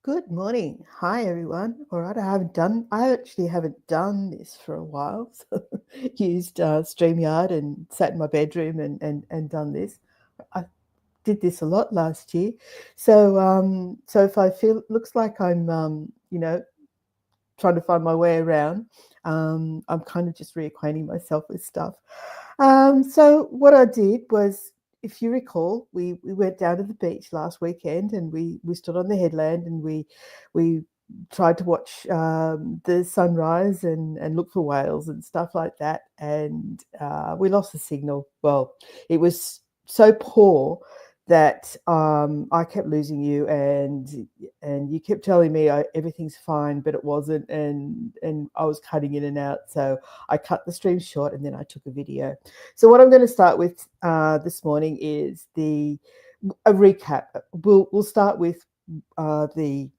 Good morning. Hi, everyone. All right, I actually haven't done this for a while. So used StreamYard and sat in my bedroom and done this. I did this a lot last year. So if I feel, looks like I'm, trying to find my way around, I'm kind of just reacquainting myself with stuff. So what I did was, if you recall, we went down to the beach last weekend and we stood on the headland and we tried to watch the sunrise and look for whales and stuff like that. And we lost the signal. Well, it was so poor that I kept losing you, and you kept telling me everything's fine, but it wasn't, and I was cutting in and out. So I cut the stream short, and then I took a video. So what I'm going to start with this morning is a recap. We'll start with the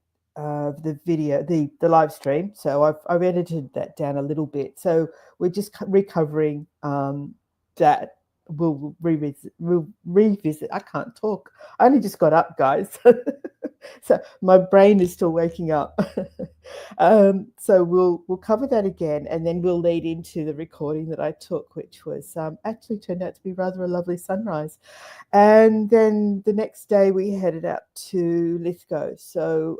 video, the live stream. So I've edited that down a little bit. So we're just recovering that. We'll revisit. I can't talk. I only just got up, guys. So my brain is still waking up. So we'll cover that again, and then we'll lead into the recording that I took, which was actually turned out to be rather a lovely sunrise. And then the next day we headed out to Lithgow. So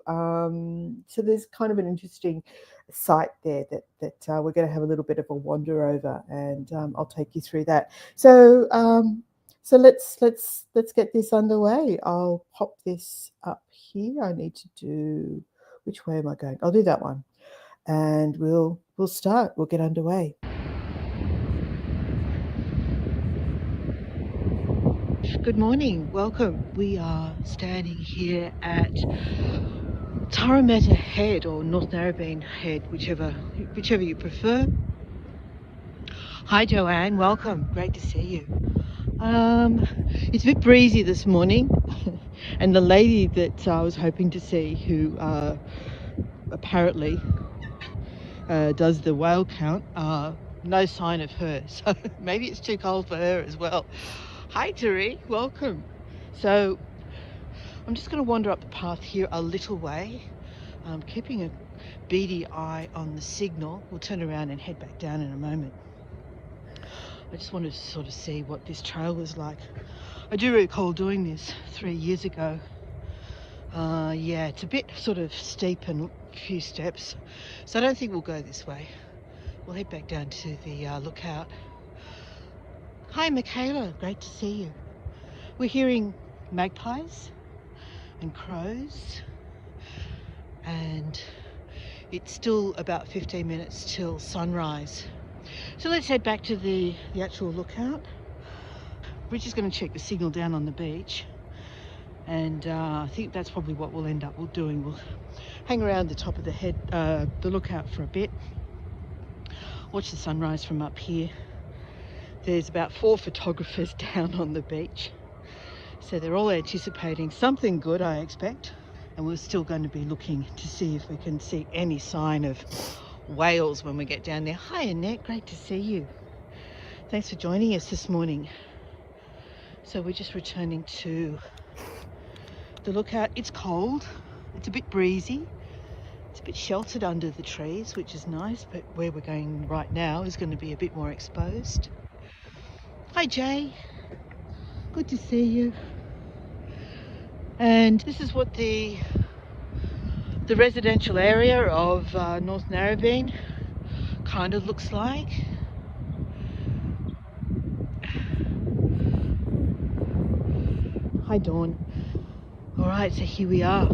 there's kind of an interesting site there that we're going to have a little bit of a wander over, and I'll take you through that. So let's get this underway. I'll pop this up here. I need to do, which way am I going? I'll do that one, and we'll start. We'll get underway. Good morning. Welcome. We are standing here at Turrametta Head, or North Narrabeen Head, whichever you prefer. Hi, Joanne. Welcome. Great to see you. It's a bit breezy this morning, and the lady that I was hoping to see, who apparently does the whale count, no sign of her. So maybe it's too cold for her as well. Hi, Terry. Welcome. So I'm just going to wander up the path here a little way, keeping a beady eye on the signal. We'll turn around and head back down in a moment. I just wanted to sort of see what this trail was like. I do recall doing this 3 years ago. Yeah, it's a bit sort of steep and a few steps, so I don't think we'll go this way. We'll head back down to the lookout. Hi, Michaela. Great to see you. We're hearing magpies and crows, and it's still about 15 minutes till sunrise. So let's head back to the actual lookout. We're just going to check the signal down on the beach, and I think that's probably what we'll end up doing. We'll hang around the top of the lookout for a bit, watch the sunrise from up here. There's about 4 photographers down on the beach, so they're all anticipating something good, I expect. And we're still going to be looking to see if we can see any sign of whales when we get down there. Hi, Annette. Great to see you. Thanks for joining us this morning. So we're just returning to the lookout. It's cold. It's a bit breezy. It's a bit sheltered under the trees, which is nice, but where we're going right now is going to be a bit more exposed. Hi, Jay. Good to see you. And this is what the residential area of North Narrabeen kind of looks like. Hi, Dawn. All right, so here we are.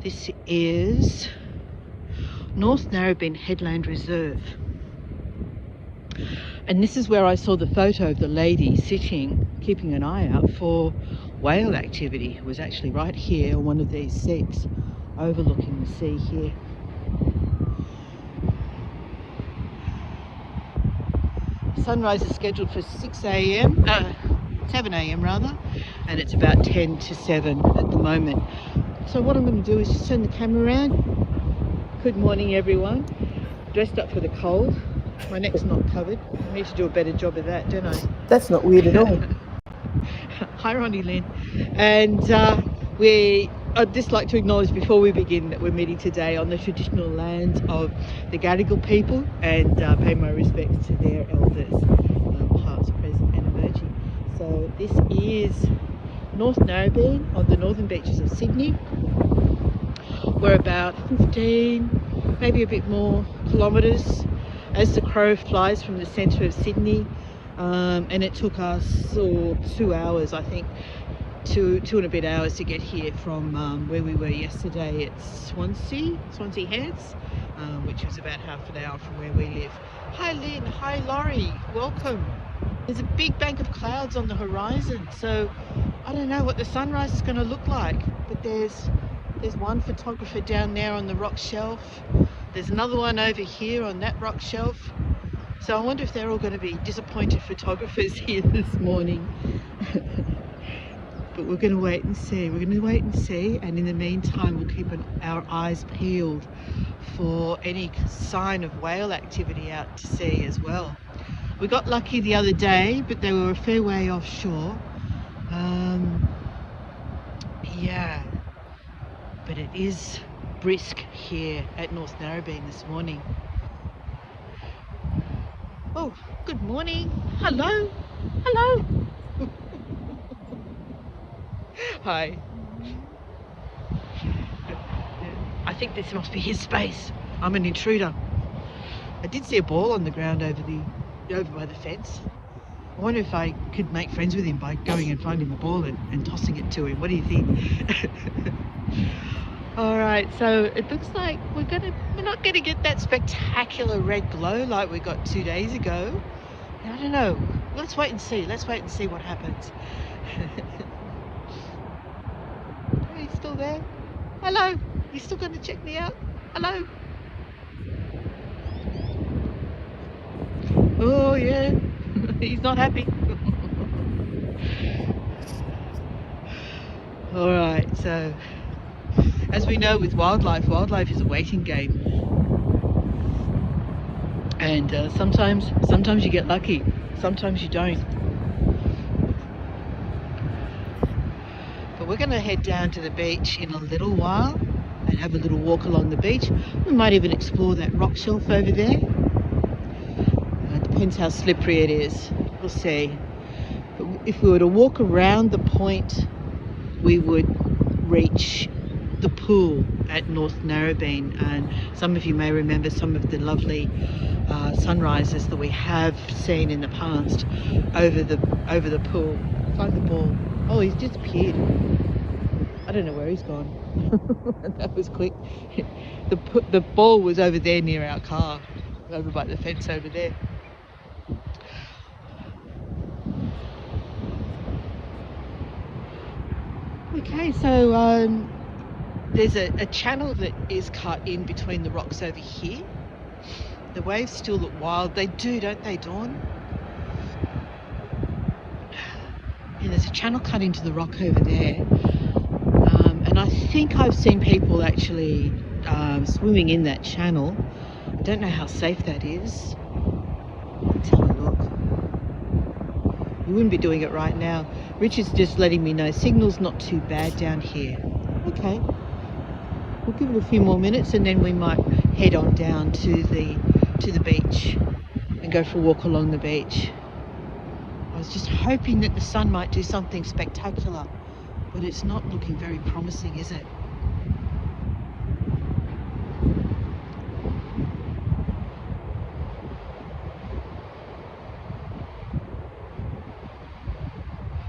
This is North Narrabeen Headland Reserve. And this is where I saw the photo of the lady sitting, keeping an eye out for whale activity. It was actually right here on one of these seats, overlooking the sea here. Sunrise is scheduled for 6 a.m, 7 a.m. rather, and it's about 10 to 7 at the moment. So what I'm going to do is just turn the camera around. Good morning, everyone. Dressed up for the cold. My neck's not covered. I need to do a better job of that, don't I? That's not weird at all. Hi, Ronnie Lynn. And we're I'd just like to acknowledge before we begin that we're meeting today on the traditional lands of the Gadigal people and pay my respects to their elders, past, present and emerging. So this is North Narrabeen on the northern beaches of Sydney. We're about 15, maybe a bit more kilometres as the crow flies from the centre of Sydney, and it took us 2 hours, I think, two and a bit hours to get here from where we were yesterday at Swansea Heads, which was about half an hour from where we live. Hi Lynn, hi Laurie, welcome. There's a big bank of clouds on the horizon, so I don't know what the sunrise is going to look like, but there's one photographer down there on the rock shelf. There's another one over here on that rock shelf. So I wonder if they're all going to be disappointed photographers here this morning. But we're going to wait and see. We're going to wait and see, and in the meantime we'll keep our eyes peeled for any sign of whale activity out to sea as well. We got lucky the other day, but they were a fair way offshore. Yeah, but it is brisk here at North Narrabeen this morning. Oh, good morning. Hello. Hello. Hi. I think this must be his space. I'm an intruder. I did see a ball on the ground over by the fence. I wonder if I could make friends with him by going and finding the ball and tossing it to him. What do you think? All right, so it looks like we're not gonna get that spectacular red glow like we got 2 days ago. I don't know. Let's wait and see. Let's wait and see what happens. Are you still there? Hello. You still going to check me out? Hello. Oh yeah. He's not happy. All right. So, as we know with wildlife is a waiting game, and sometimes you get lucky, sometimes you don't. But we're going to head down to the beach in a little while and have a little walk along the beach. We might even explore that rock shelf over there. It depends how slippery it is. We'll see. But if we were to walk around the point, we would reach the pool at North Narrabeen, and some of you may remember some of the lovely sunrises that we have seen in the past over the pool. Find the ball. Oh, he's disappeared. I don't know where he's gone. That was quick. The ball was over there near our car, over by the fence over there. Okay, so there's a channel that is cut in between the rocks over here. The waves still look wild. They do, don't they, Dawn? And there's a channel cut into the rock over there. And I think I've seen people actually swimming in that channel. I don't know how safe that is. Let's have a look. You wouldn't be doing it right now. Richard's just letting me know signal's not too bad down here. Okay. We'll give it a few more minutes and then we might head on down to the beach and go for a walk along the beach. I was just hoping that the sun might do something spectacular, but it's not looking very promising, is it?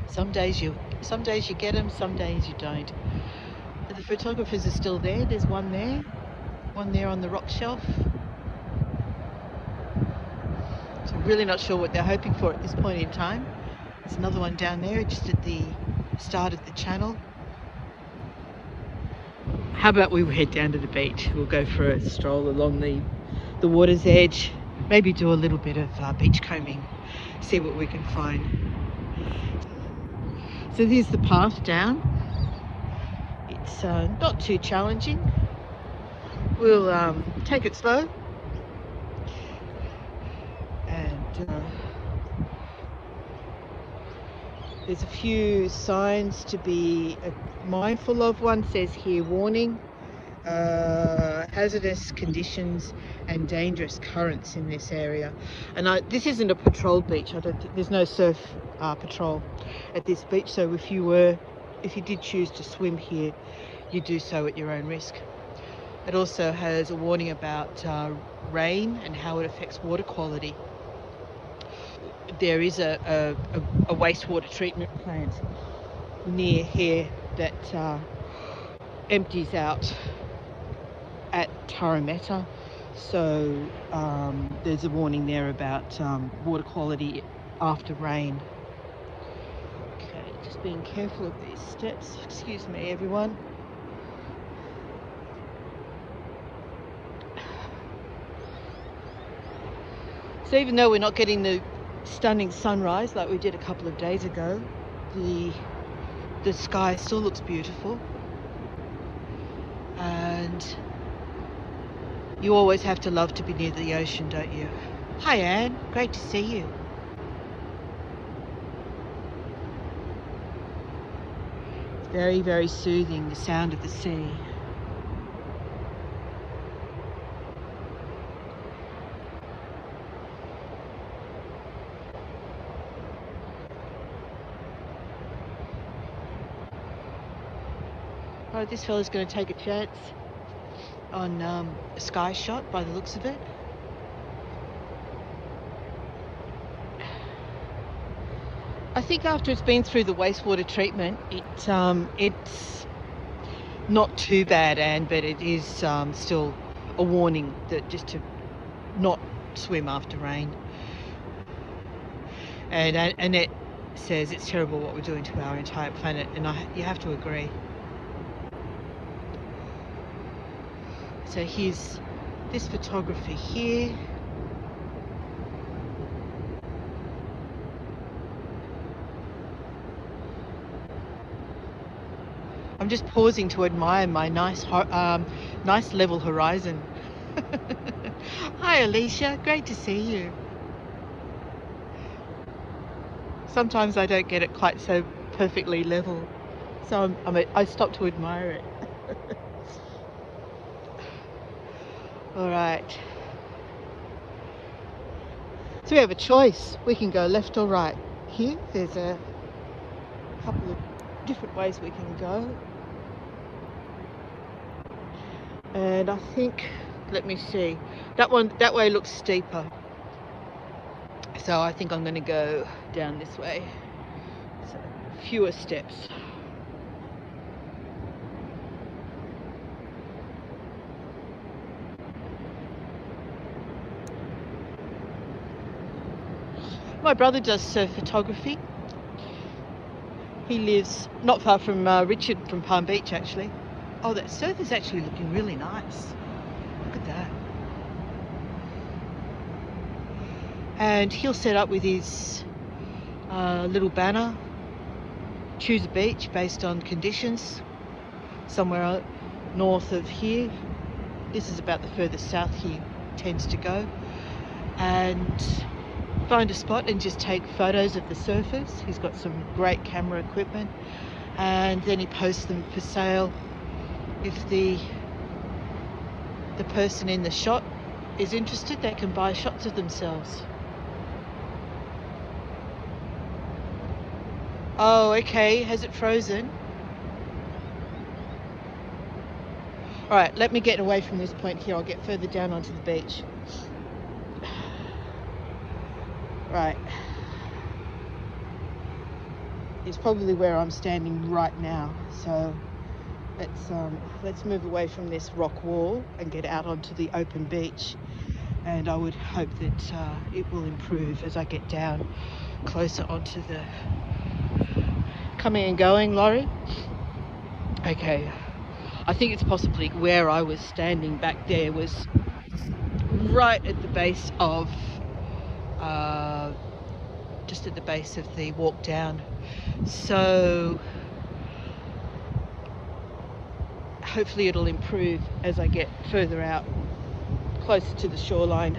Some days you get them, some days you don't. But the photographers are still there. There's one there on the rock shelf. So I'm really not sure what they're hoping for at this point in time. There's another one down there just at the start of the channel. How about we head down to the beach? We'll go for a stroll along the water's edge, maybe do a little bit of beach combing, see what we can find. So here's the path down. It's not too challenging. We'll take it slow and There's a few signs to be mindful of. One says here, warning, hazardous conditions and dangerous currents in this area. And this isn't a patrol beach. I don't think there's no surf patrol at this beach. So if you did choose to swim here, you do so at your own risk. It also has a warning about rain and how it affects water quality. There is a wastewater treatment plant near here that empties out at Tarameta, so there's a warning there about water quality after rain. Okay, just being careful of these steps. Excuse me, everyone. So even though we're not getting the stunning sunrise like we did a couple of days ago, the sky still looks beautiful, and you always have to love to be near the ocean, don't you? Hi Anne, great to see you. It's very, very soothing, the sound of the sea. Oh, this fella's going to take a chance on a sky shot by the looks of it. I think after it's been through the wastewater treatment, it's not too bad, Anne, but it is still a warning that just to not swim after rain. And Annette says it's terrible what we're doing to our entire planet, and you have to agree. So here's this photography here. I'm just pausing to admire my nice level horizon. Hi Alicia, great to see you. Sometimes I don't get it quite so perfectly level, so I stop to admire it. All right, so we have a choice. We can go left or right. Here, there's a couple of different ways we can go. And I think, let me see, that way looks steeper. So I think I'm going to go down this way. So fewer steps. My brother does surf photography. He lives not far from Richard from Palm Beach, actually. Oh, that surf is actually looking really nice. Look at that. And he'll set up with his little banner, choose a beach based on conditions, somewhere north of here. This is about the furthest south he tends to go. And find a spot and just take photos of the surfers. He's got some great camera equipment, and then he posts them for sale. If the person in the shot is interested, they can buy shots of themselves. Oh, okay, has it frozen? All right, let me get away from this point here. I'll get further down onto the beach. Right, it's probably where I'm standing right now, so let's move away from this rock wall and get out onto the open beach, and I would hope that it will improve as I get down closer onto the coming and going lorry. Okay, I think it's possibly where I was standing back there was right at the base of just at the base of the walk down, so hopefully it'll improve as I get further out closer to the shoreline.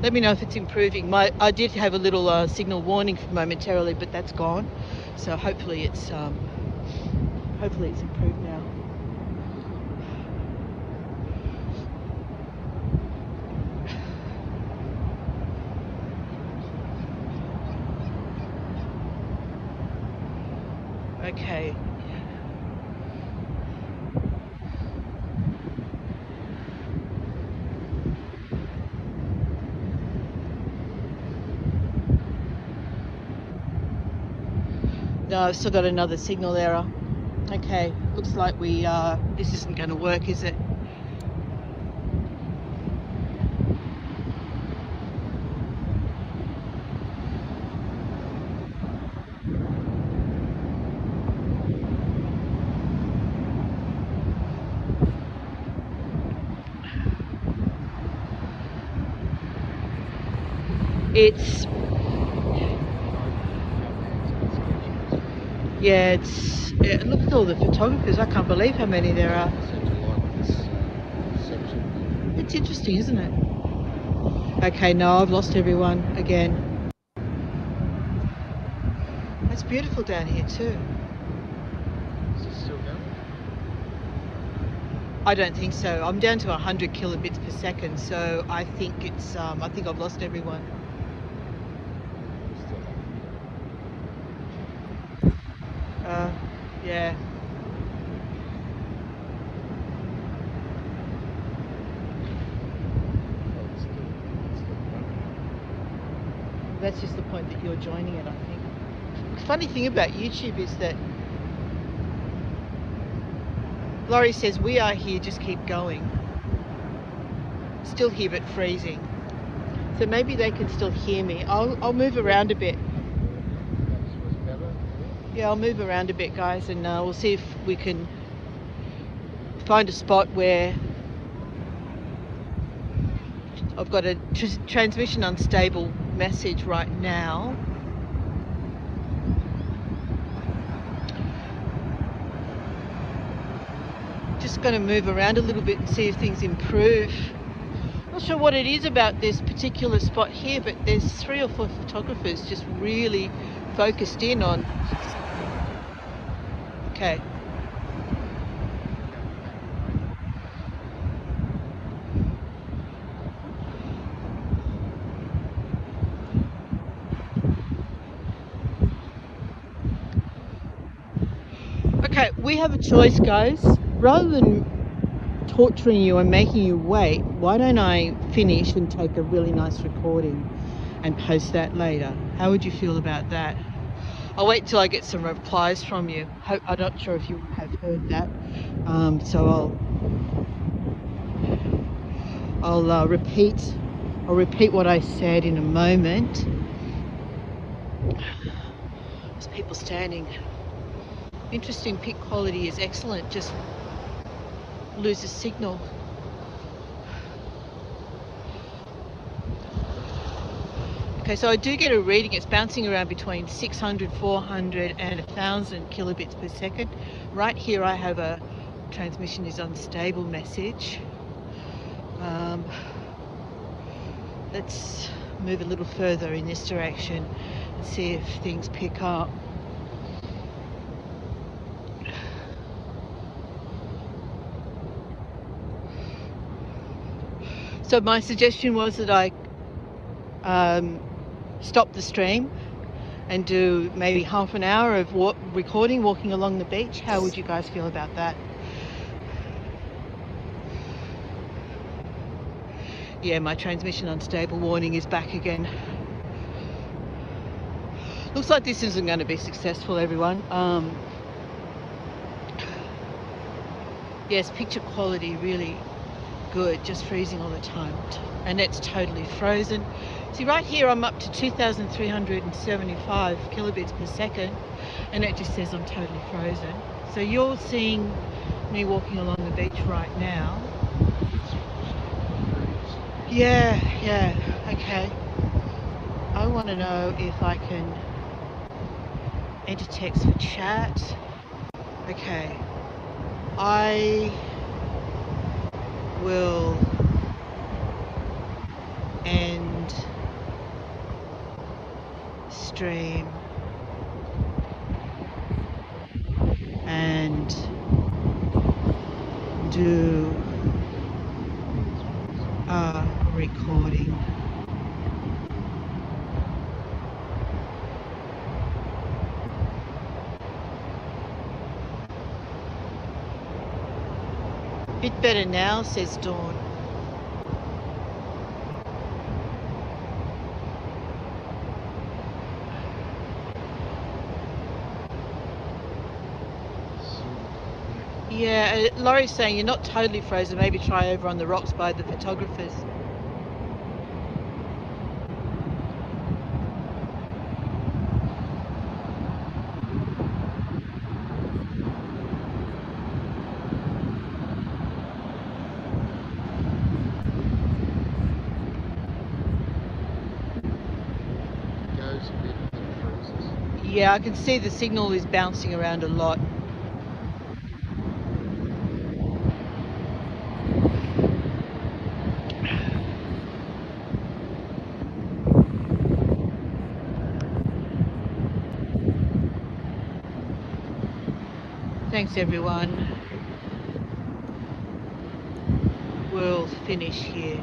Let me know if it's improving. I did have a little signal warning momentarily, but that's gone. So hopefully it's improved now. Okay. No, I've still got another signal error. Okay, looks like this isn't going to work, is it? Look at all the photographers. I can't believe how many there are. It's interesting, isn't it? Okay, no, I've lost everyone again. It's beautiful down here too. Is it still going? I don't think so. I'm down to 100 kilobits per second, so I think I think I've lost everyone. Yeah. That's just the point that you're joining it, I think. The funny thing about YouTube is that Laurie says, we are here, just keep going. Still here, but freezing. So maybe they can still hear me. I'll move around a bit. Yeah, I'll move around a bit, guys, and we'll see if we can find a spot where I've got a transmission unstable message right now. Just going to move around a little bit and see if things improve. Not sure what it is about this particular spot here, but there's 3 or 4 photographers just really focused in on. Okay. Okay, we have a choice, guys. Rather than torturing you and making you wait, why don't I finish and take a really nice recording and post that later? How would you feel about that? I'll wait till I get some replies from you. I'm not sure if you have heard that, so I'll repeat what I said in a moment. There's people standing. Interesting, pic quality is excellent, just loses signal. Okay, so I do get a reading. It's bouncing around between 600, 400 and 1000 kilobits per second. Right here I have a transmission is unstable message. Let's move a little further in this direction and see if things pick up. So my suggestion was that I stop the stream and do maybe half an hour of recording, walking along the beach. How would you guys feel about that? Yeah, my transmission unstable warning is back again. Looks like this isn't going to be successful, everyone. Yes, picture quality really good, just freezing all the time, and it's totally frozen. See, right here I'm up to 2,375 kilobits per second, and it just says I'm totally frozen. So you're seeing me walking along the beach right now. Yeah, okay. I want to know if I can enter text for chat. Okay. I will end stream and do a recording. Bit better now, says Dawn. Yeah, Laurie's saying you're not totally frozen. Maybe try over on the rocks by the photographers. Goes a bit and then freezes. Yeah, I can see the signal is bouncing around a lot. Thanks everyone. We'll finish here.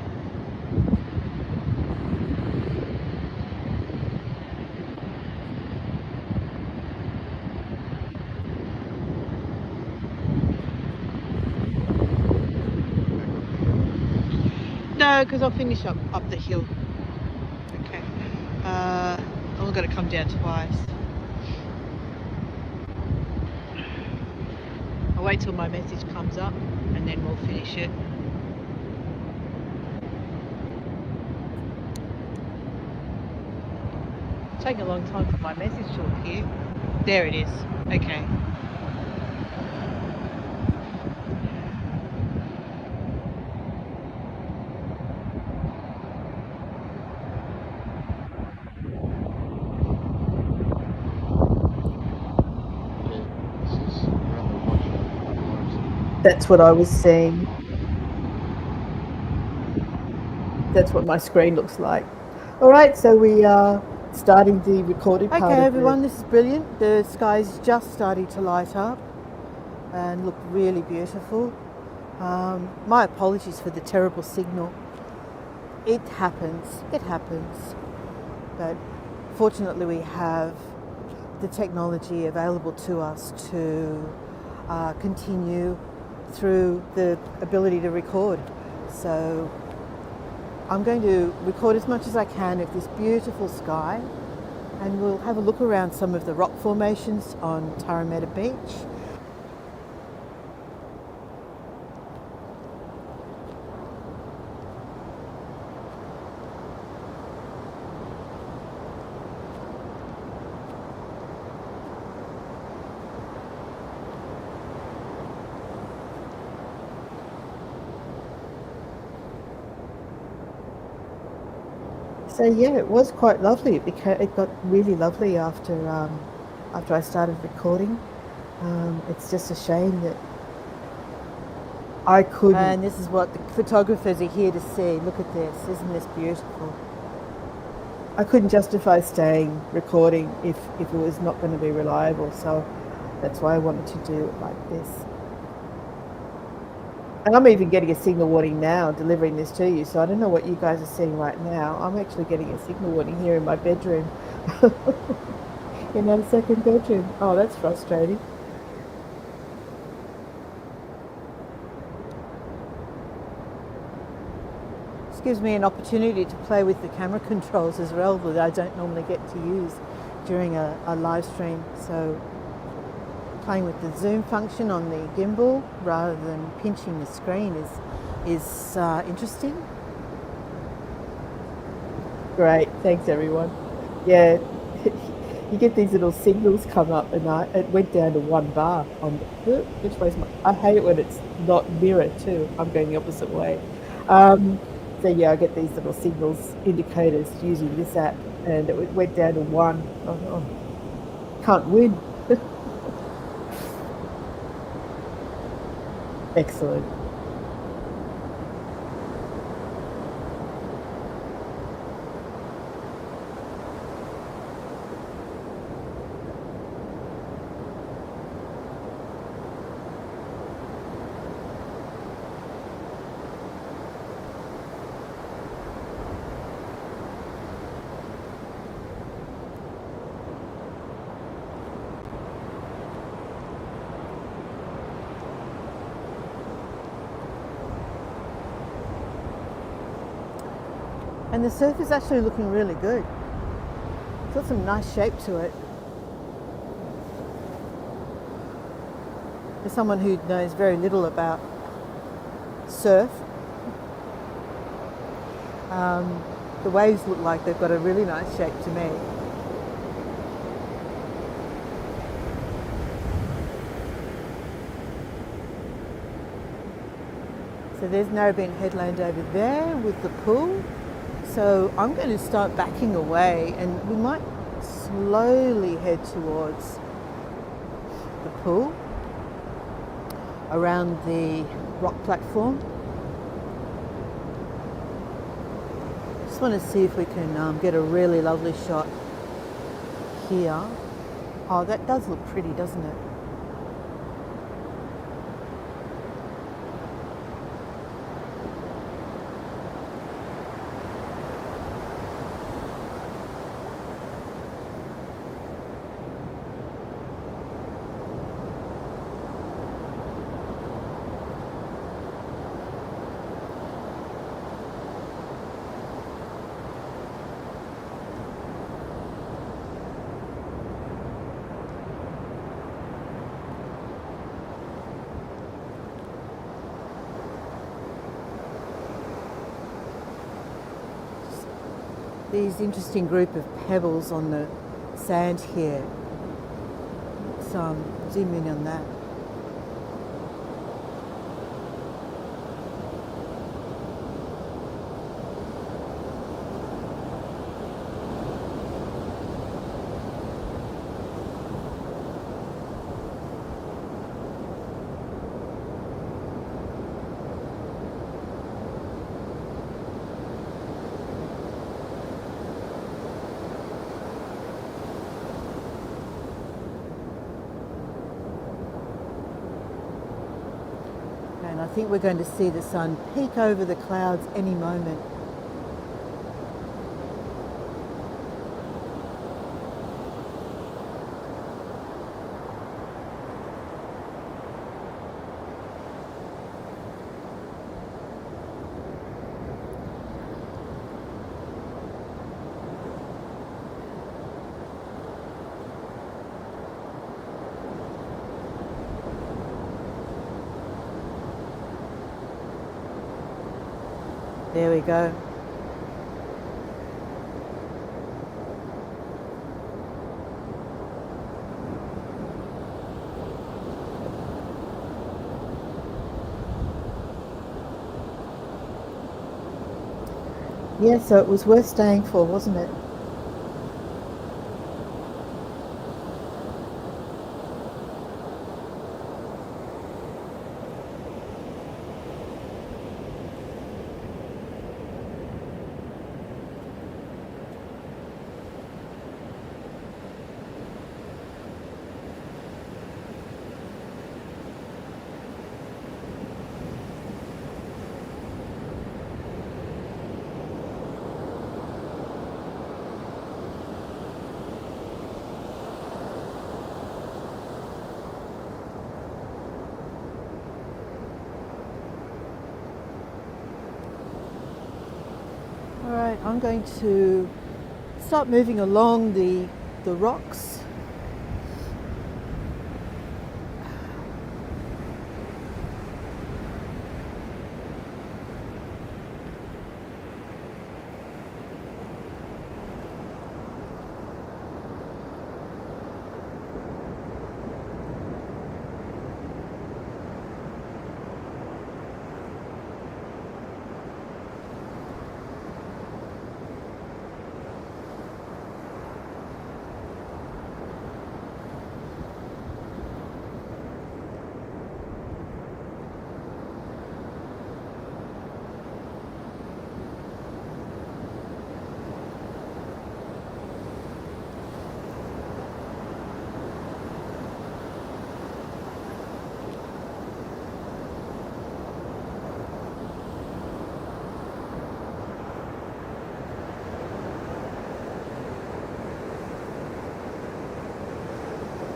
No, because I'll finish up the hill. Okay. I'm going to come down twice. I'll wait till my message comes up and then we'll finish it. It's taking a long time for my message to appear. There it is. Okay. That's what I was seeing. That's what my screen looks like. All right, so we are starting the recorded part. Okay, everyone, this is brilliant. The sky's just starting to light up and look really beautiful. My apologies for the terrible signal. It happens. But fortunately we have the technology available to us to continue through the ability to record. So I'm going to record as much as I can of this beautiful sky, and we'll have a look around some of the rock formations on Tarameta Beach. So yeah, it was quite lovely. It got really lovely after I started recording. It's just a shame that I couldn't. And this is what the photographers are here to see. Look at this. Isn't this beautiful? I couldn't justify staying recording if it was not going to be reliable. So that's why I wanted to do it like this. And I'm even getting a signal warning now delivering this to you, so I don't know what you guys are seeing right now. I'm actually getting a signal warning here in my bedroom. In our second bedroom. Oh, that's frustrating. This gives me an opportunity to play with the camera controls as well that I don't normally get to use during a live stream. So playing with the zoom function on the gimbal rather than pinching the screen is interesting. Great, thanks everyone. Yeah, you get these little signals come up, and it went down to 1 bar on which way's I hate it when it's not mirror too. I'm going the opposite way. So yeah, I get these little signals indicators using this app, and it went down to 1. Oh, can't win. Excellent. And the surf is actually looking really good. It's got some nice shape to it. As someone who knows very little about surf, the waves look like they've got a really nice shape to me. So there's Narrabeen Headland over there with the pool. So I'm going to start backing away and we might slowly head towards the pool around the rock platform. Just want to see if we can get a really lovely shot here. Oh, that does look pretty, doesn't it? These interesting group of pebbles on the sand here. Let's zoom in on that. And I think we're going to see the sun peek over the clouds any moment. There we go. Yeah, so it was worth staying for, wasn't it? All right, I'm going to start moving along the rocks.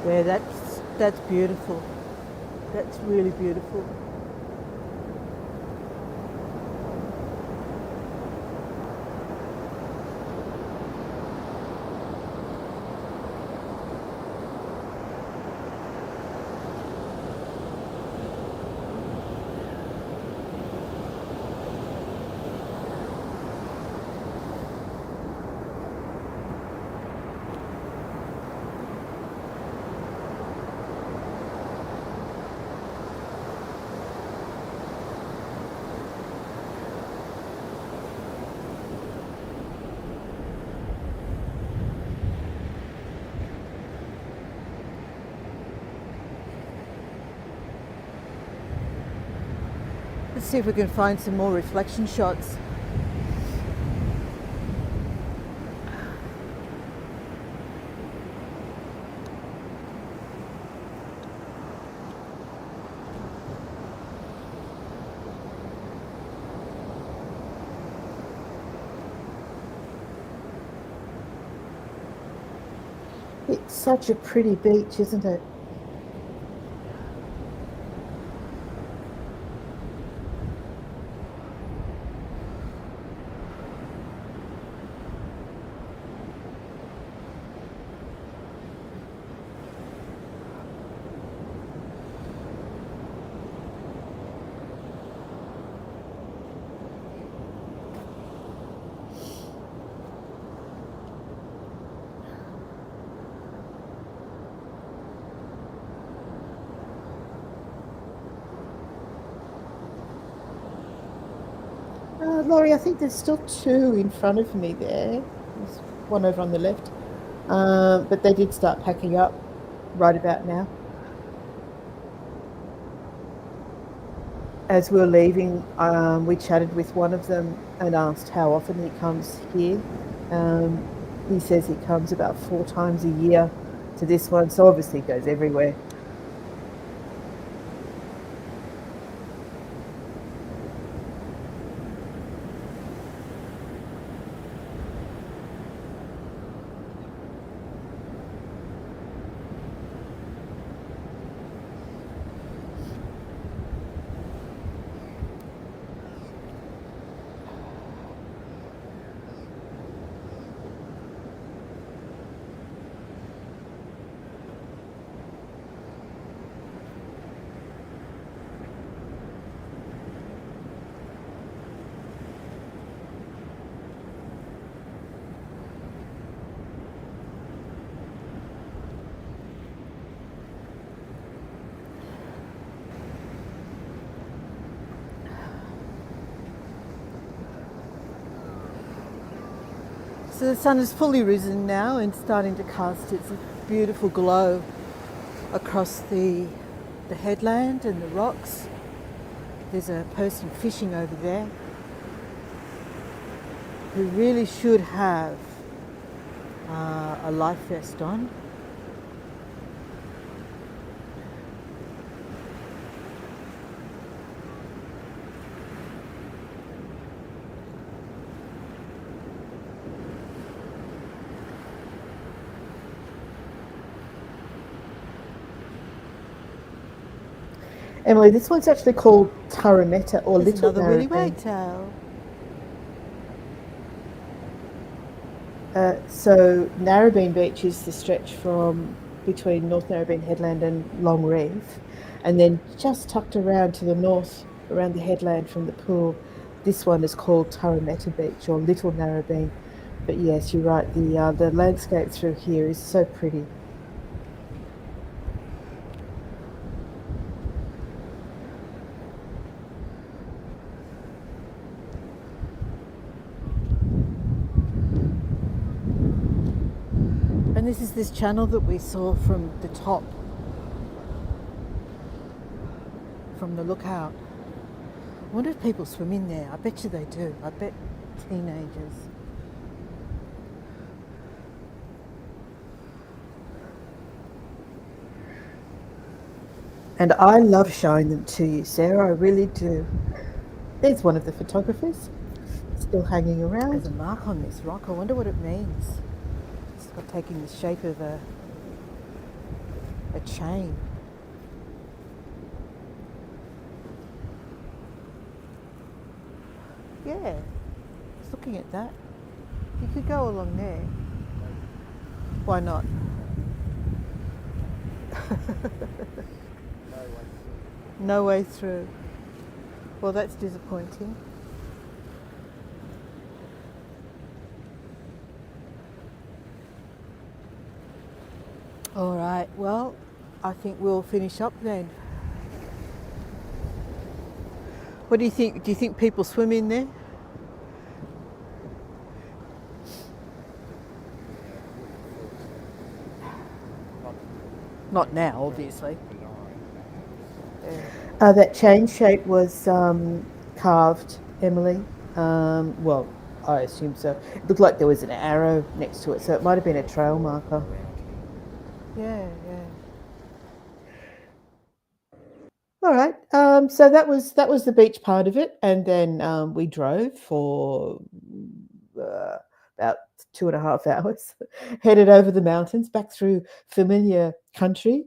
Yeah, that's beautiful. That's really beautiful. Let's see if we can find some more reflection shots. It's such a pretty beach, isn't it? Laurie, I think there's still two in front of me there. There's one over on the left. But they did start packing up right about now. As we were leaving, we chatted with one of them and asked how often he comes here. He says he comes about 4 times a year to this one, so obviously he goes everywhere. So the sun has fully risen now and starting to cast its beautiful glow across the headland and the rocks. There's a person fishing over there who really should have a life vest on. Emily, this one's actually called Tarameta or There's Little another woolly Narrabeen. wagtail. So Narrabeen Beach is the stretch from between North Narrabeen Headland and Long Reef, and then just tucked around to the north, around the headland from the pool, this one is called Tarameta Beach or Little Narrabeen. But yes, you're right, the landscape through here is so pretty. And this is this channel that we saw from the top, from the lookout. I wonder if people swim in there. I bet you they do. I bet teenagers. And I love showing them to you, Sarah. I really do. There's one of the photographers still hanging around. There's a mark on this rock. I wonder what it means. It's got taking the shape of a chain. Yeah, just looking at that. You could go along there. Why not? No way through. Well, that's disappointing. All right, well, I think we'll finish up then. What do you think? Do you think people swim in there? Not now, obviously. That chain shape was carved, Emily. Well, I assume so. It looked like there was an arrow next to it, so it might have been a trail marker. Yeah, yeah. All right. So that was the beach part of it, and then we drove for about 2.5 hours, headed over the mountains back through familiar country,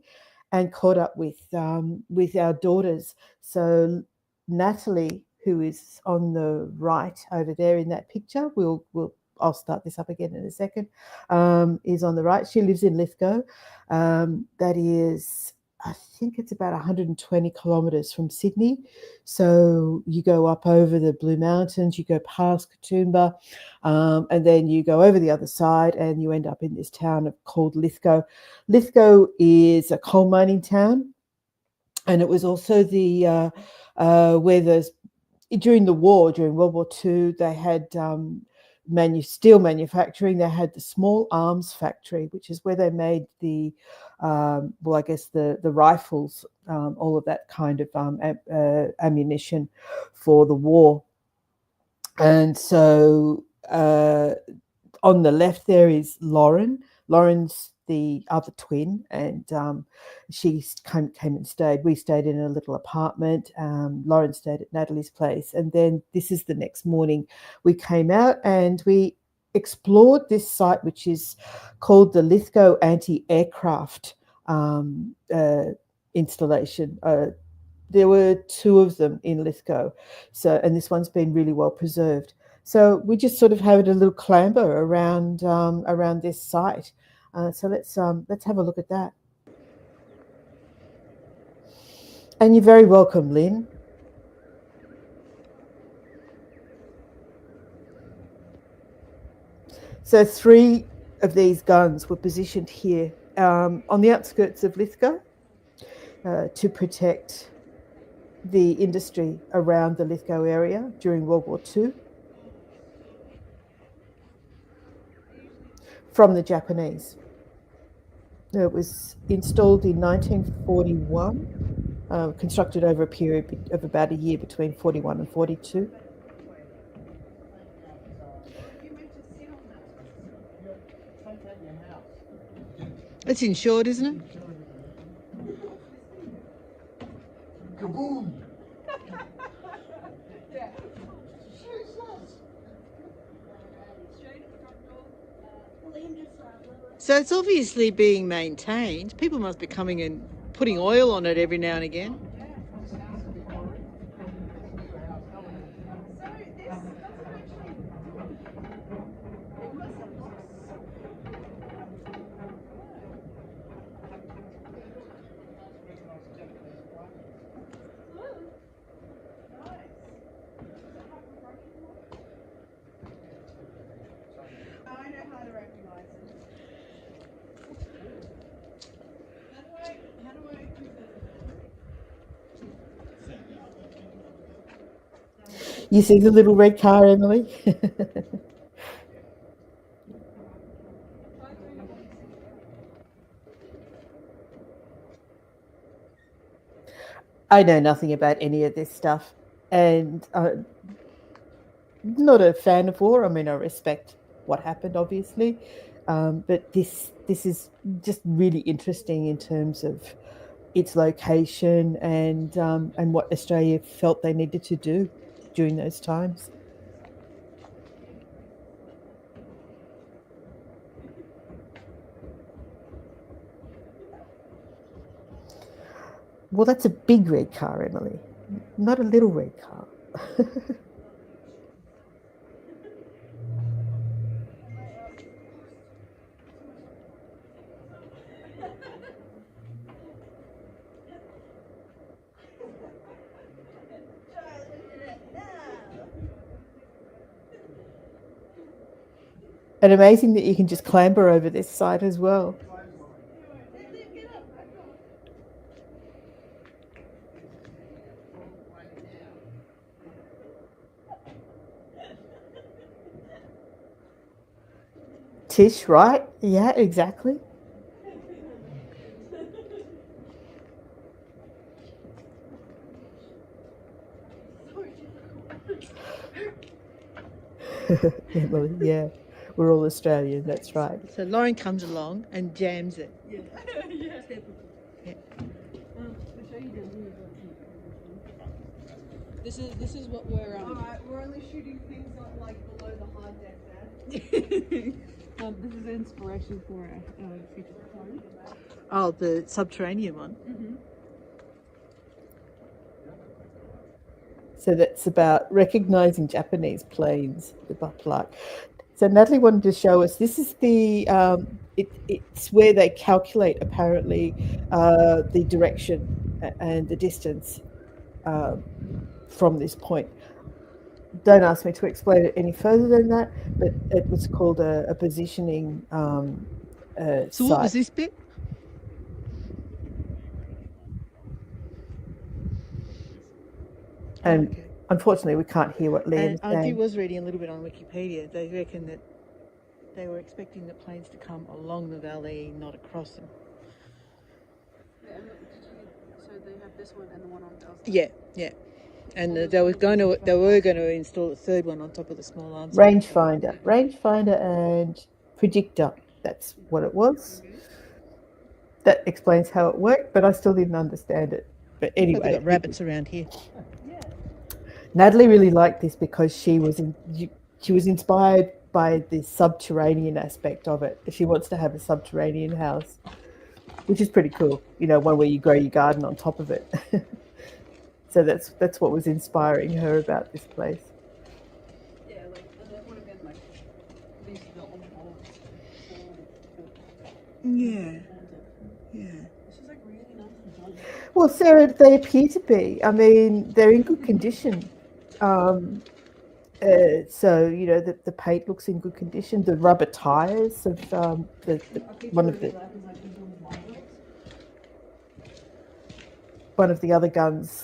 and caught up with our daughters. So Natalie, who is on the right over there in that picture, I'll start this up again in a second. Is on the right. She lives in Lithgow. That is, I think it's about 120 kilometres from Sydney. So you go up over the Blue Mountains, you go past Katoomba, and then you go over the other side and you end up in this town called Lithgow. Lithgow is a coal mining town, and it was also the where during the war, during World War II, they had steel manufacturing. They had the small arms factory, which is where they made the rifles, all of that kind of ammunition for the war. And so on the left there is Lauren. Lauren's the other twin, and she came and stayed. We stayed in a little apartment. Lauren stayed at Natalie's place, and then this is the next morning. We came out and we explored this site, which is called the Lithgow Anti-Aircraft installation. There were two of them in Lithgow, and this one's been really well preserved. So we just sort of had a little clamber around this site. So let's have a look at that. And you're very welcome, Lynn. So 3 of these guns were positioned here on the outskirts of Lithgow to protect the industry around the Lithgow area during World War II from the Japanese. It was installed in 1941, constructed over a period of about a year between 41 and 42. It's insured, isn't it? Kaboom! So it's obviously being maintained. People must be coming and putting oil on it every now and again. You see the little red car, Emily? I know nothing about any of this stuff, and not a fan of war. I mean, I respect what happened, obviously, but this is just really interesting in terms of its location and what Australia felt they needed to do during those times. Well, that's a big red car, Emily, not a little red car. And amazing that you can just clamber over this site as well. Tish, right? Yeah, exactly. Emily, yeah. We're all Australian, that's right. So Lauren comes along and jams it. Yeah. Yeah. Yeah. I'll show you down here. This is what we're Alright, we're only shooting things like below the hard deck there. This is inspiration for our future home. Oh, the subterranean one. Mm-hmm. So that's about recognising Japanese planes, the Bapalak. So Natalie wanted to show us, this is the, it's where they calculate apparently the direction and the distance from this point. Don't ask me to explain it any further than that, but it was called a positioning So site. what was this bit? And Okay. unfortunately, we can't hear what Liam's And Auntie saying. was reading a little bit on Wikipedia. They reckon that they were expecting the planes to come along the valley, not across them. Yeah, so they have this one and the one on the outside. Yeah, yeah. And they were going to install a third one on top of the small arms. Rangefinder and predictor. That's what it was. That explains how it worked, but I still didn't understand it. But They've anyway, got rabbits around here. Natalie really liked this because she was inspired by the subterranean aspect of it. She wants to have a subterranean house, which is pretty cool. You know, one where you grow your garden on top of it. So that's what was inspiring her about this place. Yeah, like that would have been like these the old walls. Yeah, yeah. This is like really nice and done. Well, Sarah, they appear to be. I mean, they're in good condition. So you know the paint looks in good condition. The rubber tires of one of the other guns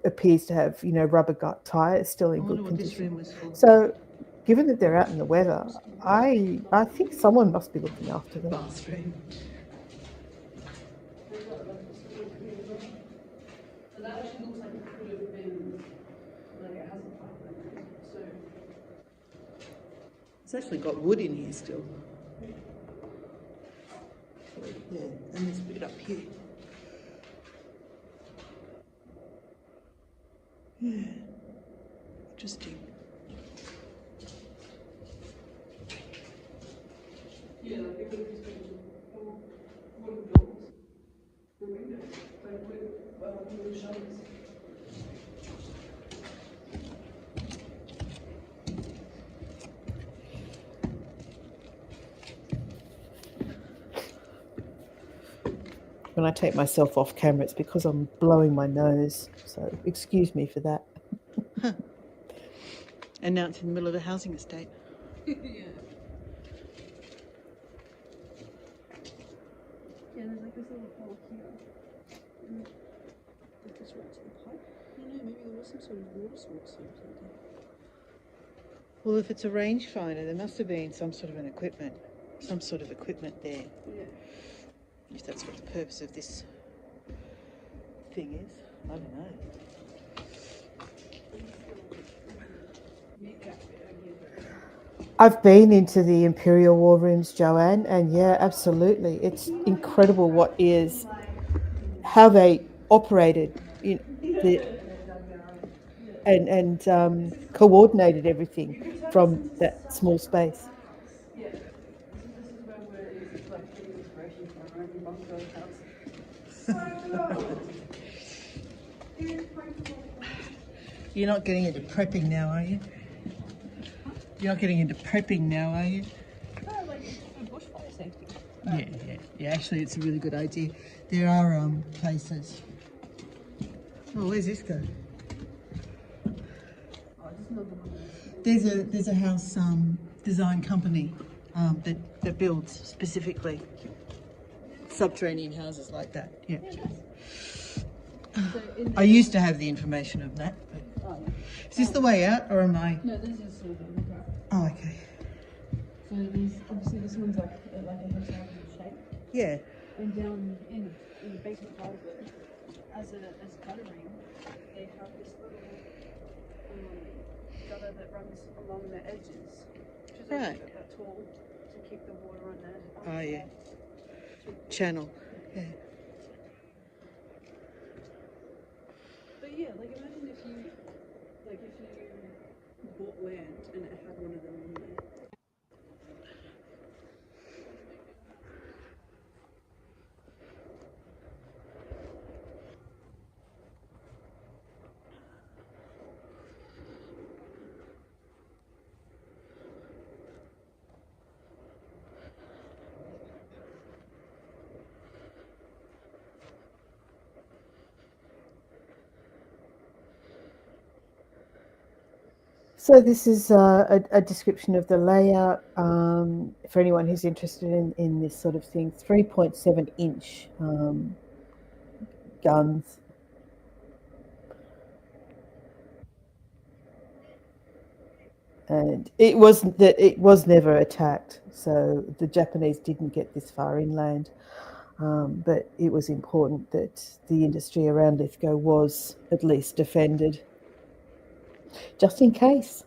appears to have rubber gut tires still in good condition. So, given that they're out in the weather, I think someone must be looking after them. Bathroom. So that actually looks like it could have been like it hasn't happened. So It's actually got wood in here still. Yeah, and this bit up here. Yeah, interesting. yeah, like it could have just been wooden doors, the windows, like with wooden shutters. When I take myself off camera, it's because I'm blowing my nose. So excuse me for that. And now it's in the middle of a housing estate. Yeah. Yeah, there's like this little hole here. And like this right to the pipe. I don't know, maybe there was some sort of water source or something. Well, if it's a rangefinder, there must have been some sort of equipment there. Yeah. If that's what the purpose of this thing is, I don't know. I've been into the Imperial War Rooms, Joanne, and yeah, absolutely. It's incredible how they operated and coordinated everything from that small space. Yeah. This is where we're like getting inspiration from our own bunker house. You're not getting into prepping now, are you? You're not getting into prepping now, are you? No, like it's for bushfire safety. Yeah. Actually, it's a really good idea. There are places. Oh, where's this go? Oh, just another one. There's a house design company that builds specifically subterranean houses like that. Yeah. So in I used to have the information of that. But is this the way out, or am I? No, this is sort of a lookout. Oh, okay. So these, obviously this one's like a hexagonal shape. Yeah. And down in the basement part of it, as a guttering, they have this little gutter that runs along the edges, which is Right. only about that tall to keep the water on there. Oh, yeah. Channel. Yeah. But yeah, like imagine if you bought land and it had one of them in there. So this is a description of the layout for anyone who's interested in this sort of thing. 3.7-inch guns. And it was never attacked, so the Japanese didn't get this far inland. But it was important that the industry around Lithgow was at least defended, just in case.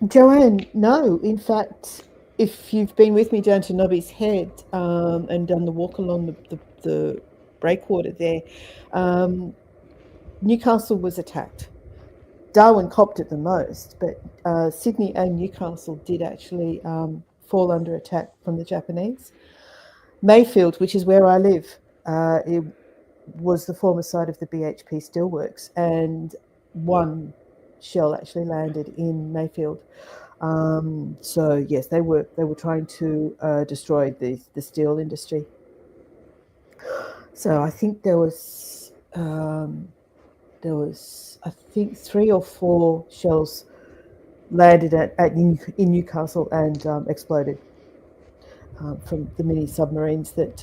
Joanne, no. In fact, if you've been with me down to Nobby's Head and done the walk along the breakwater there, Newcastle was attacked. Darwin copped it the most, but Sydney and Newcastle did actually fall under attack from the Japanese. Mayfield, which is where I live, it was the former site of the BHP Steelworks, and one shell actually landed in Mayfield. So yes, they were trying to destroy the steel industry. So I think there was I think 3 or 4 shells landed in Newcastle and exploded from the mini submarines that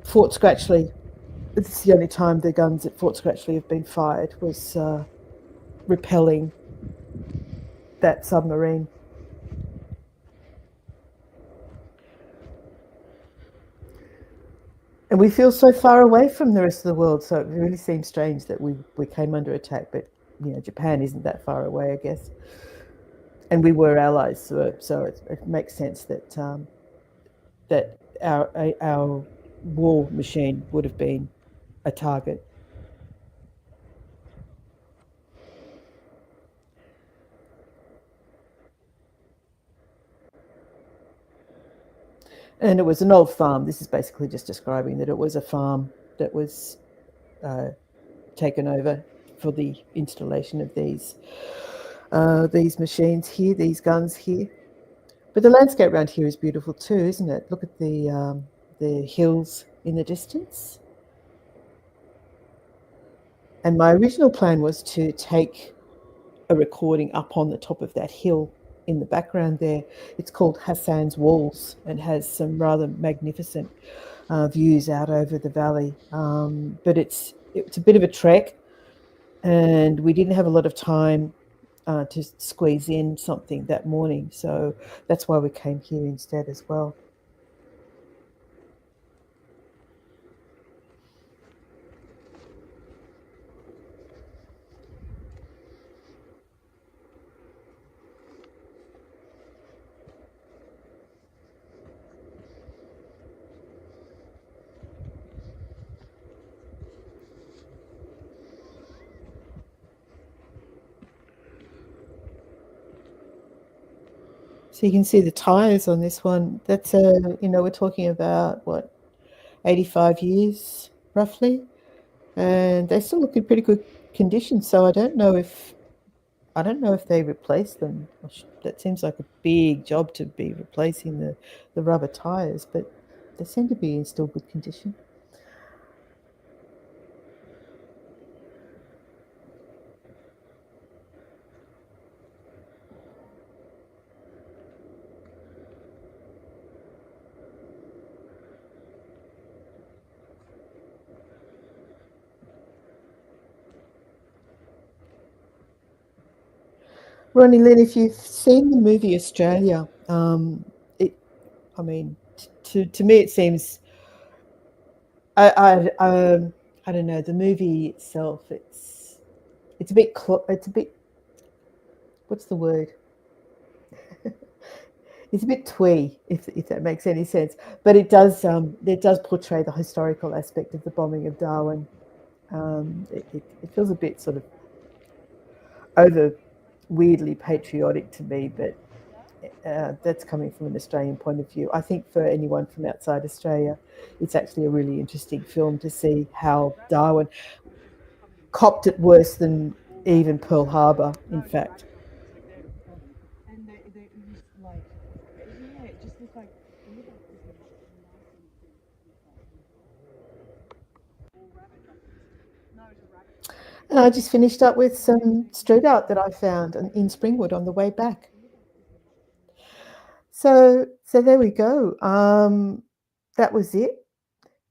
Fort Scratchley. It's the only time the guns at Fort Scratchley have been fired, was repelling that submarine. And we feel so far away from the rest of the world, so it really seems strange that we came under attack. But Japan isn't that far away, I guess, and we were allies, so it makes sense that that our war machine would have been a target. And it was an old farm. This is basically just describing that it was a farm that was taken over for the installation of these machines here, these guns here. But the landscape around here is beautiful too, isn't it? Look at the hills in the distance. And my original plan was to take a recording up on the top of that hill in the background there. It's called Hassan's Walls and has some rather magnificent views out over the valley. But it's a bit of a trek, and we didn't have a lot of time to squeeze in something that morning. So that's why we came here instead as well. So you can see the tyres on this one. That's we're talking about what, 85 years roughly, and they still look in pretty good condition. So I don't know if they replace them. That seems like a big job to be replacing the rubber tires, but they seem to be in still good condition. Ronnie Lynn, if you've seen the movie Australia, I mean, to me it seems, I don't know, the movie itself, it's a bit, what's the word? It's a bit twee, if that makes any sense. But it does portray the historical aspect of the bombing of Darwin. It feels a bit sort of over weirdly patriotic to me, but that's coming from an Australian point of view. I think for anyone from outside Australia, it's actually a really interesting film to see how Darwin copped it worse than even Pearl Harbor, in fact. And they just like, yeah, it just looks like And I just finished up with some street art that I found in Springwood on the way back. So there we go. That was it.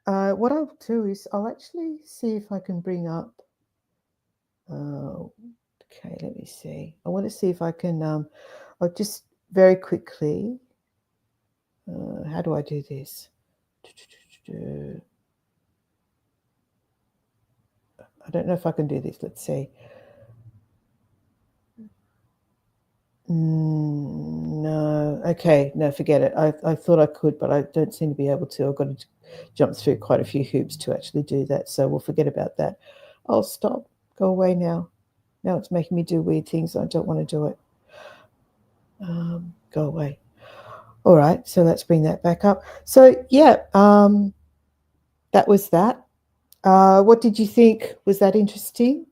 What I'll do is I'll actually see if I can bring up. Okay, let me see. I want to see if I can. I'll just very quickly. How do I do this? I don't know if I can do this. Let's see. No. Okay. No, forget it. I thought I could, but I don't seem to be able to. I've got to jump through quite a few hoops to actually do that. So we'll forget about that. I'll stop. Go away now. Now it's making me do weird things. I don't want to do it. Go away. All right. So let's bring that back up. So yeah, that was that. What did you think? Was that interesting?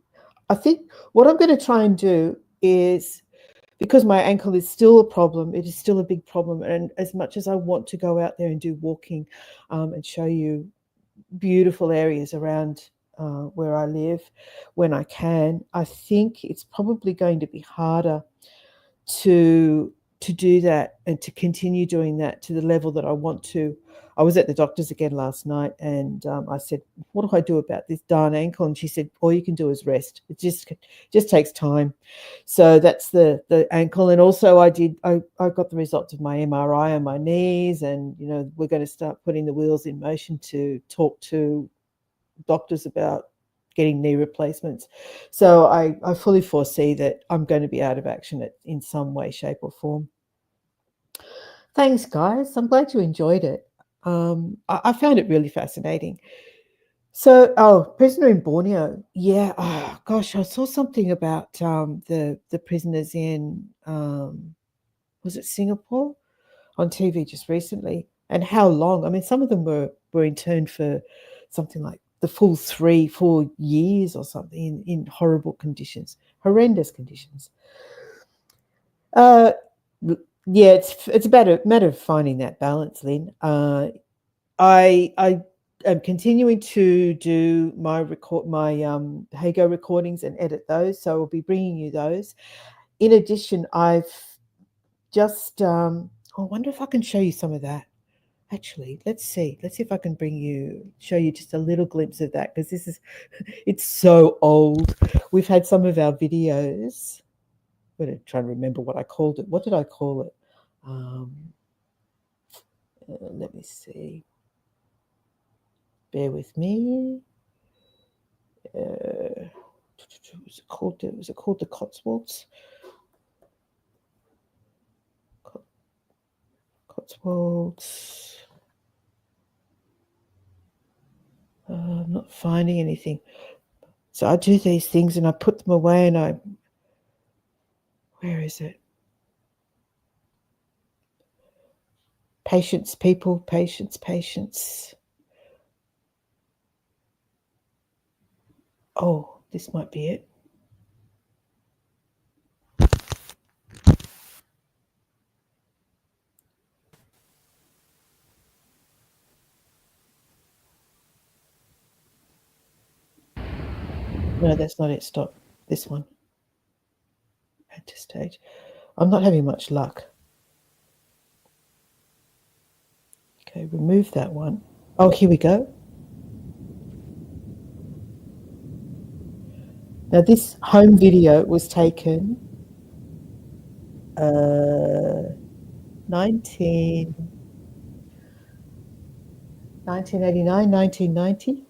I think what I'm going to try and do is, because my ankle is still a problem, it is still a big problem. And as much as I want to go out there and do walking and show you beautiful areas around where I live when I can, I think it's probably going to be harder to do that and to continue doing that to the level that I want to. I was at the doctor's again last night, and I said, "What do I do about this darn ankle?" And she said, "All you can do is rest. It just takes time." So that's the ankle. And also, I got the results of my MRI on my knees, and we're going to start putting the wheels in motion to talk to doctors about getting knee replacements. So I fully foresee that I'm going to be out of action in some way, shape, or form. Thanks, guys. I'm glad you enjoyed it. I found it really fascinating. So, prisoner in Borneo. Yeah. Oh, gosh, I saw something about the prisoners in, was it Singapore, on TV just recently, and how long. I mean, some of them were interned for something like the full 3-4 years or something in horrible conditions, horrendous conditions. Yeah, it's a matter of finding that balance, Lynn. I am continuing to do my Hago recordings and edit those, so I'll be bringing you those. In addition, I've just I wonder if I can show you some of that. Actually, let's see if I can show you just a little glimpse of that, because it's so old. We've had some of our videos. I'm going to try and remember what I called it. What did I call it? Let me see. Bear with me. Was it called the Cotswolds? Cotswolds. I'm not finding anything. So I do these things and I put them away, and where is it? Patience, people, patience. Oh, this might be it. No, that's not it. Stop. This one. Add to stage. I'm not having much luck. Okay, remove that one. Oh, here we go. Now, this home video was taken 1989, 1990.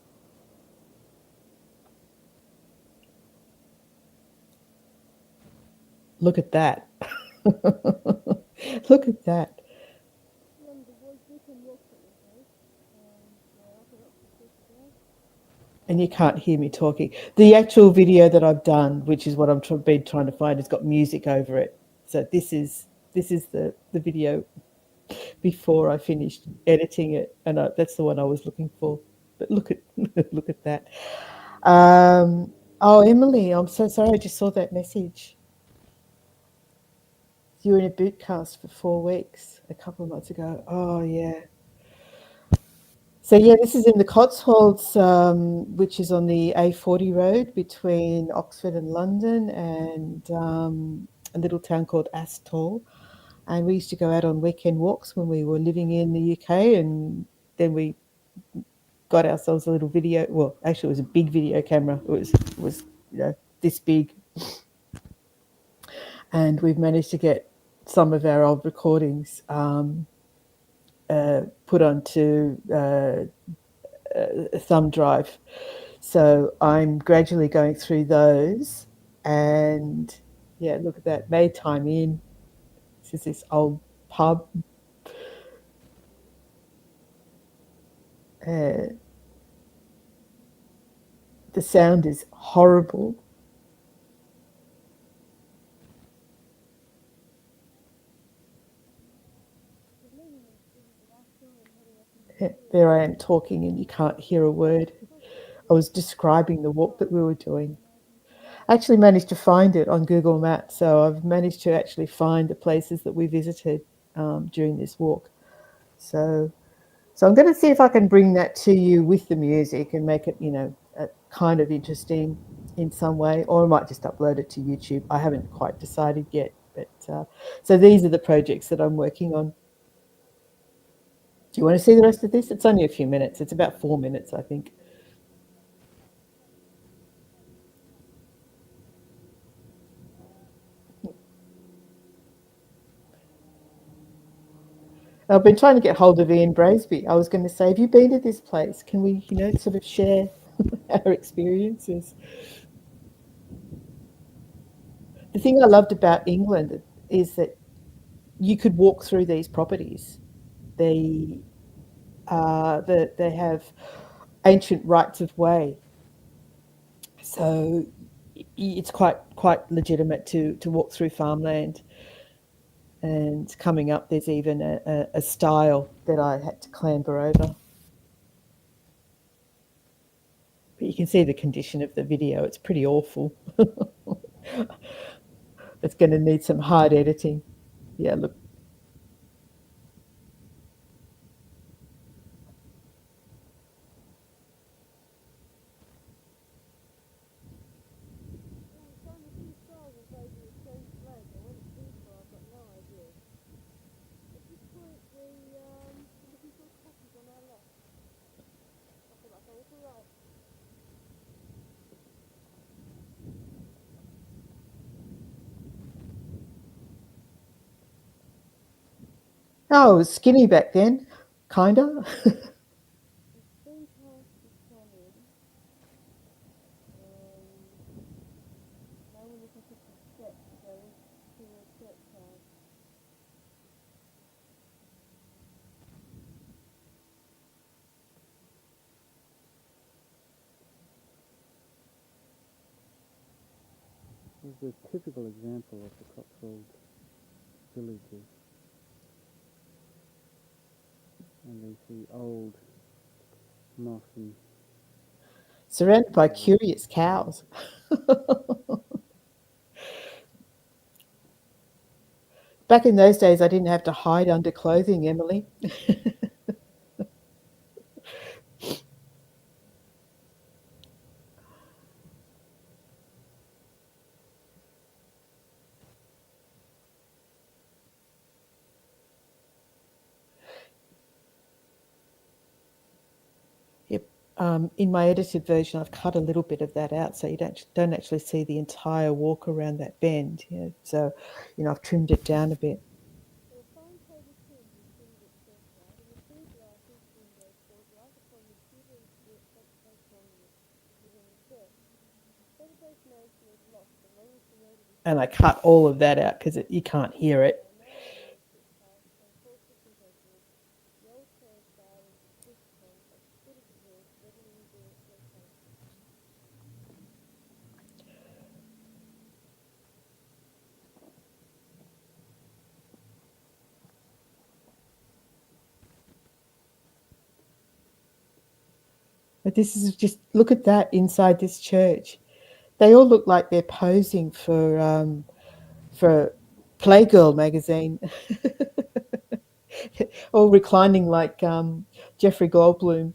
Look at that. Look at that. And you can't hear me talking. The actual video that I've done, which is what I'm been trying to find, has got music over it. So this is the video before I finished editing it, and that's the one I was looking for. But look at look at that. Oh, Emily, I'm so sorry. I just saw that message. You were in a boot cast for 4 weeks a couple of months ago. Oh, yeah. So, yeah, this is in the Cotswolds, which is on the A40 road between Oxford and London, and a little town called Astol. And we used to go out on weekend walks when we were living in the UK, and then we got ourselves a little video. Well, actually, it was a big video camera. It was this big, and we've managed to get some of our old recordings put onto a thumb drive. So I'm gradually going through those, and yeah, look at that. Maytime Inn. This is this old pub. The sound is horrible. There I am talking, and you can't hear a word. I was describing the walk that we were doing. I actually managed to find it on Google Maps, so I've managed to actually find the places that we visited during this walk. So I'm going to see if I can bring that to you with the music and make it, kind of interesting in some way, or I might just upload it to YouTube. I haven't quite decided yet, but so these are the projects that I'm working on. Do you want to see the rest of this? It's only a few minutes. It's about 4 minutes, I think. I've been trying to get hold of Ian Braisby. I was going to say, have you been to this place? Can we, sort of share our experiences? The thing I loved about England is that you could walk through these properties. They have ancient rights of way, so it's quite legitimate to walk through farmland. And coming up, there's even a stile that I had to clamber over. But you can see the condition of the video. It's pretty awful. It's going to need some hard editing. Yeah, look. Oh, I was skinny back then, kinda. This is a typical example of the Cotswold villages. And they see old moss and surrounded by curious cows. Back in those days, I didn't have to hide under clothing, Emily. Yep. In my edited version, I've cut a little bit of that out, so you don't actually see the entire walk around that bend. You know, so, you know, I've trimmed it down a bit. And I cut all of that out because you can't hear it. But this is just, look at that inside this church. They all look like they're posing for Playgirl magazine, all reclining like Jeffrey Goldblum.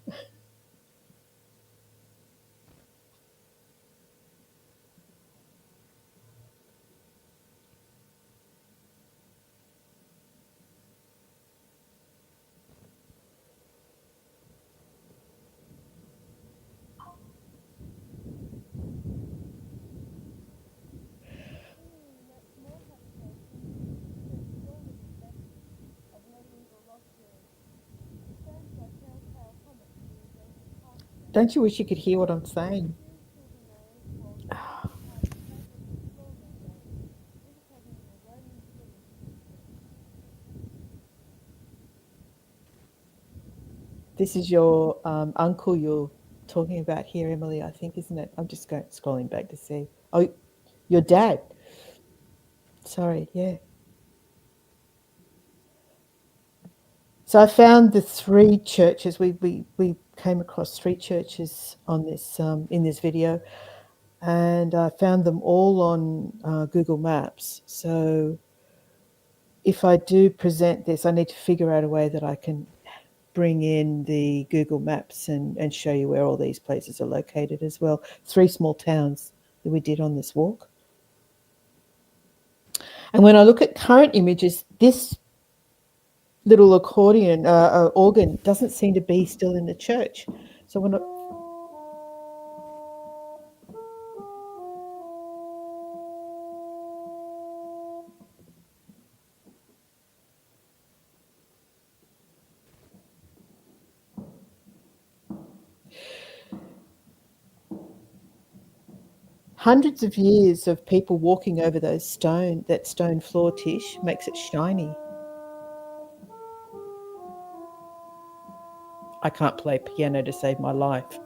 Don't you wish you could hear what I'm saying? This is your uncle you're talking about here, Emily, I think, isn't it? I'm just scrolling back to see. Oh, your dad. Sorry, yeah. So I found the three churches. We came across three churches on this in this video, and I found them all on Google Maps. So if I do present this, I need to figure out a way that I can bring in the Google Maps and show you where all these places are located as well. Three small towns that we did on this walk. And when I look at current images, this little accordion organ doesn't seem to be still in the church. So when hundreds of years of people walking over that stone floor, Tish, makes it shiny. I can't play piano to save my life.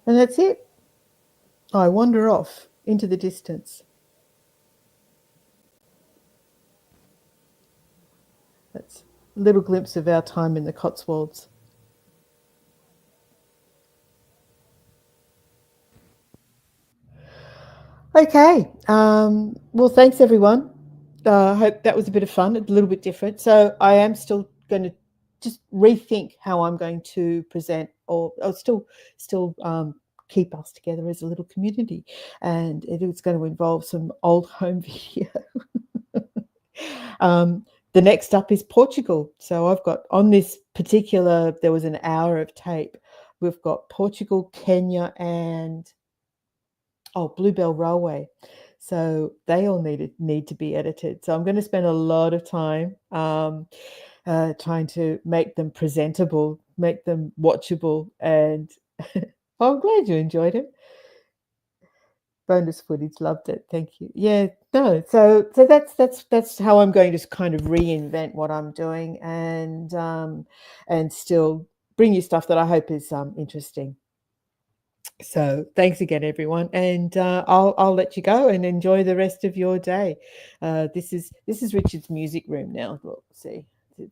And that's it. I wander off into the distance. little glimpse of our time in the Cotswolds. Okay. Well, thanks everyone. I hope that was a bit of fun, a little bit different. So I am still going to just rethink how I'm going to present, or still keep us together as a little community, and it is going to involve some old home video. The next up is Portugal. So I've got on this particular, there was an hour of tape. We've got Portugal, Kenya, and Bluebell Railway. So they all need to be edited. So I'm going to spend a lot of time trying to make them presentable, make them watchable, and I'm glad you enjoyed it. Bonus footage, loved it. Thank you. Yeah, no. So that's how I'm going to kind of reinvent what I'm doing, and still bring you stuff that I hope is interesting. So thanks again, everyone, and I'll let you go and enjoy the rest of your day. This is Richard's music room now. Look, see,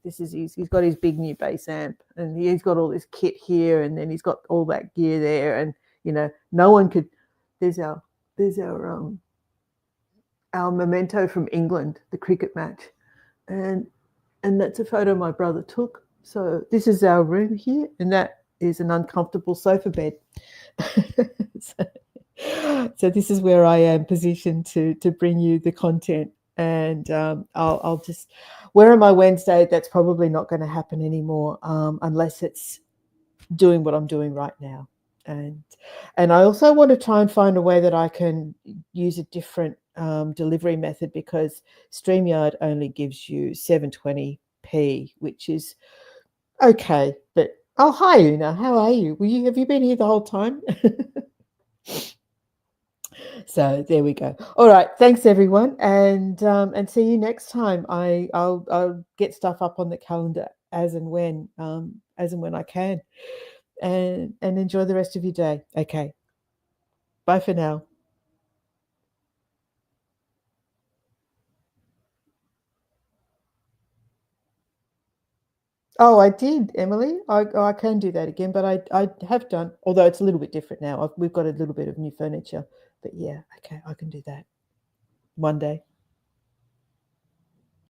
this is he's got his big new bass amp, and he's got all this kit here, and then he's got all that gear there, and no one could. There's our memento from England, the cricket match, and that's a photo my brother took. So this is our room here, and that is an uncomfortable sofa bed. So this is where I am positioned to bring you the content, and I'll just, where am I Wednesday? That's probably not going to happen anymore unless it's doing what I'm doing right now. And I also want to try and find a way that I can use a different delivery method, because StreamYard only gives you 720p, which is okay. But hi Una, how are you? Have you been here the whole time? So there we go. All right, thanks everyone, and see you next time. I'll get stuff up on the calendar as and when I can, and enjoy the rest of your day. Okay, bye for now. Oh, I did, Emily. I can do that again, but I have done, although it's a little bit different now. We've got a little bit of new furniture, but yeah, okay, I can do that one day.